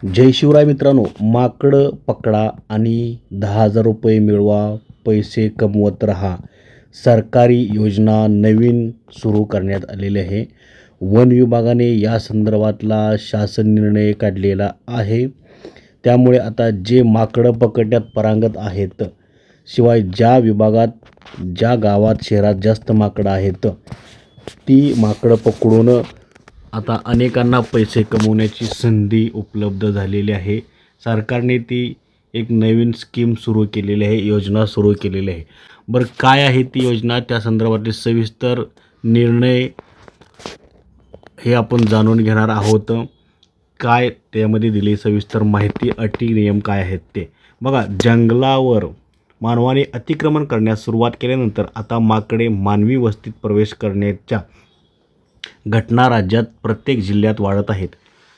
जय शिवराय मित्रांनो, माकडं पकडा आणि 10,000 रुपये मिळवा, पैसे कमवत रहा. सरकारी योजना नवीन सुरू करण्यात आलेली आहे. वन विभागाने या संदर्भातला शासन निर्णय काढलेला आहे. त्यामुळे आता जे माकडं पकडण्यात पारंगत आहेत, शिवाय ज्या विभागात, ज्या गावात, शहरात जास्त माकडं आहेत, ती माकडं पकडून आता अनेकांना पैसे कमवण्याची संधी उपलब्ध झालेली आहे. सरकारने ती एक नवीन स्कीम सुरू केलेली आहे, योजना सुरू केलेली आहे. बरं, काय आहे ती योजना, त्या संदर्भातले सविस्तर निर्णय हे आपण जाणून घेणार आहोत. काय त्यामध्ये दिली सविस्तर माहिती, अटी नियम काय आहेत ते बघा. जंगलावर मानवाने अतिक्रमण करण्यास सुरुवात केल्यानंतर आता माकडे मानवी वस्तीत प्रवेश करण्याच्या घटना राज्यात प्रत्येक जिल्ह्यात वाढत आहेत.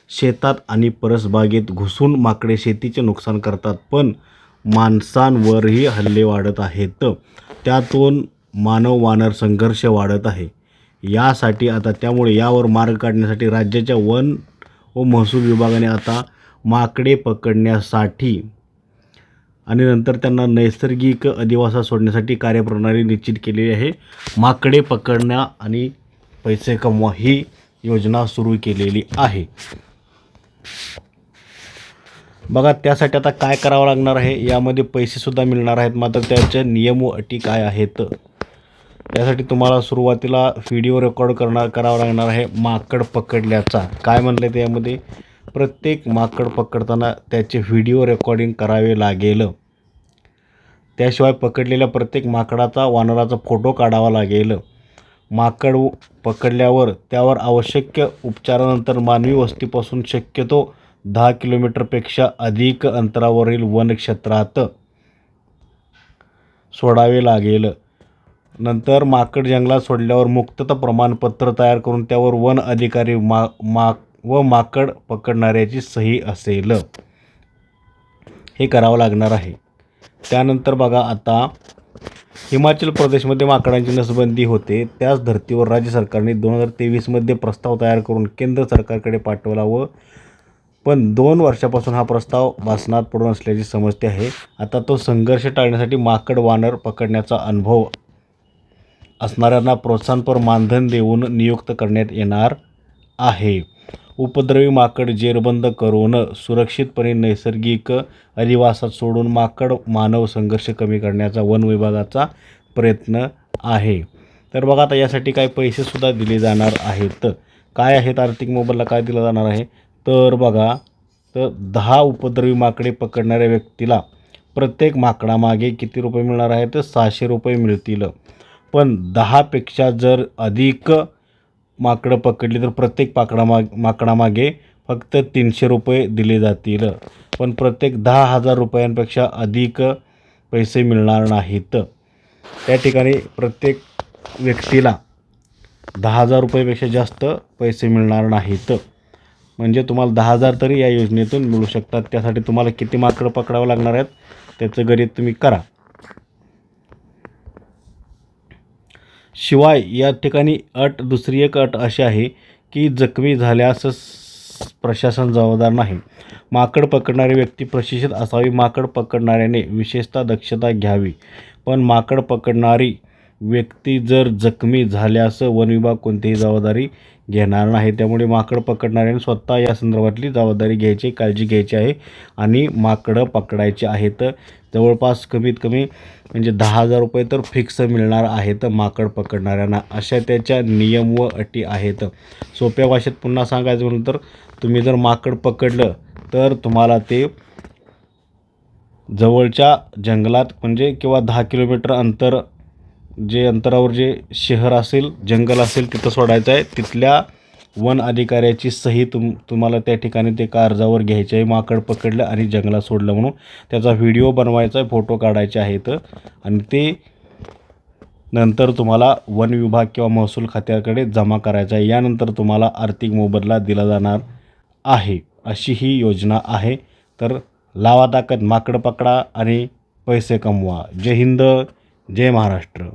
शेतात आणि परसबागेत घुसून माकडे शेतीचे नुकसान करतात, पण माणसांवरही हल्ले वाढत आहेत. त्यातून मानव वानर संघर्ष वाढत आहे. त्यामुळे यावर मार्ग काढण्यासाठी राज्याच्या वन व महसूल विभागाने आता माकडे पकडण्यासाठी आणि नंतर त्यांना नैसर्गिक अधिवासात सोडण्यासाठी कार्यप्रणाली निश्चित केलेली आहे. माकडे पकडण्या आणि पैसे कमवा ही योजना सुरू केलेली आहे. बघा, त्यासाठी आता काय करावं लागणार आहे, यामध्ये पैसेसुद्धा मिळणार आहेत. मात्र त्याचे नियम व अटी काय आहेत, त्यासाठी तुम्हाला सुरुवातीला व्हिडिओ रेकॉर्ड करावा लागणार आहे. माकड पकडल्याचा काय म्हणलं त्यामध्ये, प्रत्येक माकड पकडताना त्याचे व्हिडिओ रेकॉर्डिंग करावे लागेल. त्याशिवाय पकडलेल्या प्रत्येक माकडाचा, वानराचा फोटो काढावा लागेल. माकड पकडल्यावर त्यावर आवश्यक उपचारानंतर मानवी वस्तीपासून शक्यतो 10 किलोमीटरपेक्षा अधिक अंतरावरील वनक्षेत्रात सोडावे लागेल. नंतर माकड जंगलात सोडल्यावर मुक्तता प्रमाणपत्र तयार करून त्यावर वन अधिकारी व माकड पकडणाऱ्याची सही असेल. हे करावं लागणार आहे. त्यानंतर बघा, आता हिमाचल प्रदेशमध्ये माकडांची नसबंदी होते. त्याच धर्तीवर राज्य सरकारने 2023मध्ये प्रस्ताव तयार करून केंद्र सरकारकडे पाठवला पण 2 वर्षापासून हा प्रस्ताव वाचनात पडून असल्याची समजते आहे. आता तो संघर्ष टाळण्यासाठी माकड वानर पकडण्याचा अनुभव असणाऱ्यांना प्रोत्साहनपर मानधन देऊन नियुक्त करण्यात येणार आहे. उपद्रवी माकड जेरबंद करून सुरक्षितपणे नैसर्गिक अधिवासात सोडून माकड मानव संघर्ष कमी करण्याचा वन विभागाचा प्रयत्न आहे. तर बघा, आता यासाठी काही पैसेसुद्धा दिले जाणार आहेत. काय आहेत, आर्थिक मोबदला काय दिला जाणार आहे, तर बघा, तर 10 उपद्रवी माकडे पकडणाऱ्या व्यक्तीला प्रत्येक माकडामागे किती रुपये मिळणार आहेत, तर 600 रुपये मिळतील. पण 10पेक्षा जर अधिक माकडं पकडली तर प्रत्येक माकडामागे फक्त 300 रुपये दिले जातील. पण प्रत्येक 10,000 रुपयांपेक्षा अधिक पैसे मिळणार नाहीत. त्या ठिकाणी प्रत्येक व्यक्तीला 10,000 रुपयेपेक्षा जास्त पैसे मिळणार नाहीत. म्हणजे तुम्हाला 10,000 तरी या योजनेतून मिळू शकतात. त्यासाठी तुम्हाला किती माकडं पकडावं लागणार आहेत त्याचं गणित तुम्ही करा. शिवाय या ठिकाणी दुसरी एक अट अशी आहे की जखमी झाल्यास प्रशासन जबाबदार नाही. माकड पकडणारी व्यक्ती प्रशिक्षित असावी. माकड पकडणाऱ्याने विशेषतः दक्षता घ्यावी. पण माकड पकडणारी व्यक्ती जर जखमी झाल्यास वन विभाग कोणतीही जबाबदारी घेणार नाही. त्यामुळे माकड पकडणाऱ्याने स्वतः या संदर्भातली जबाबदारी घ्यायची, काळजी घ्यायची आहे आणि माकडं पकडायची आहेत. जवळपास कमीत कमी म्हणजे 10,000 रुपये तर फिक्स मिळणार आहेत माकड पकडणाऱ्यांना. अशा त्याच्या नियम व अटी आहेत. सोप्या भाषेत पुन्हा सांगायचं म्हणून तर, तुम्ही जर माकड पकडलं तर तुम्हाला ते जवळच्या जंगलात म्हणजे किंवा 10 किलोमीटर अंतरावर जे शहर असेल, जंगल असेल, तिथं सोडायचं आहे. तिथल्या वन अधिकाऱ्याची सही तुम्हाला त्या ठिकाणी ते अर्जावर घ्यायचे आहे. माकड पकडलं आणि जंगलात सोडलं म्हणून त्याचा व्हिडिओ बनवायचा आहे, फोटो काढायचे आहेत आणि ते नंतर तुम्हाला वन विभाग किंवा महसूल खात्याकडे जमा करायचा आहे. यानंतर तुम्हाला आर्थिक मोबदला दिला जाणार आहे. अशी ही योजना आहे. तर लावा ताकद, माकड पकडा आणि पैसे कमवा. जय हिंद, जय महाराष्ट्र.